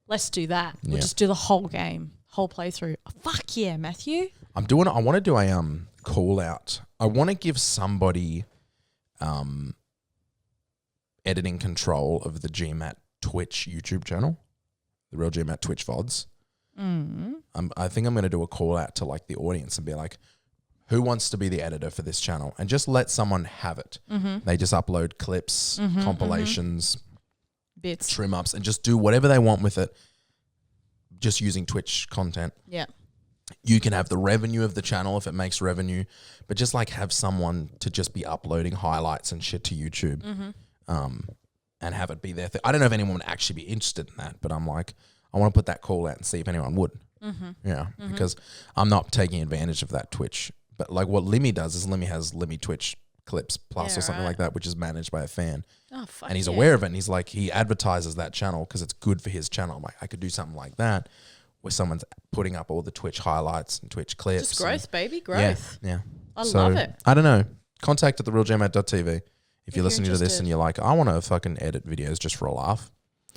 Let's do that. We'll Yeah. just do the whole game, whole playthrough. Fuck yeah, Matthew. I want to do a call out. I want to give somebody editing control of the GMat Twitch YouTube channel, the Real GMat Twitch VODs. I think I'm going to do a call out to like the audience and be like, who wants to be the editor for this channel? And just let someone have it. They just upload clips, compilations, Bits. trim ups, and just do whatever they want with it, just using Twitch content. Yeah. You can have the revenue of the channel if it makes revenue, but just like have someone to just be uploading highlights and shit to YouTube, and have it be their thing. I don't know if anyone would actually be interested in that, but I'm like, I want to put that call out and see if anyone would. Yeah, because I'm not taking advantage of that Twitch. But like what Limmy does is Limmy has Limmy Twitch Clips Plus or something like that, which is managed by a fan. Oh, fuck And he's yeah. aware of it, and he's like, he advertises that channel because it's good for his channel. I'm like, I could do something like that where someone's putting up all the Twitch highlights and Twitch clips. Just growth, baby. Growth. Yeah. I love it. I don't know. Contact at therealgmat.tv if you're listening to this interested. and you're like, I want to fucking edit videos just for a laugh.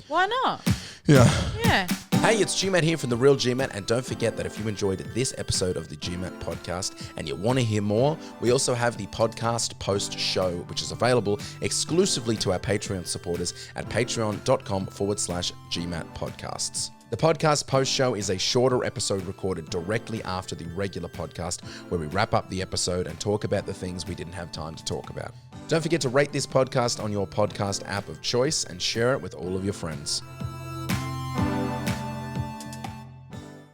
Why not? Yeah. Yeah. Hey, it's GMat here from The Real GMat, and don't forget that if you enjoyed this episode of the GMat podcast and you want to hear more, we also have the podcast post show, which is available exclusively to our Patreon supporters at patreon.com/GMat podcasts. The podcast post show is a shorter episode recorded directly after the regular podcast, where we wrap up the episode and talk about the things we didn't have time to talk about. Don't forget to rate this podcast on your podcast app of choice and share it with all of your friends.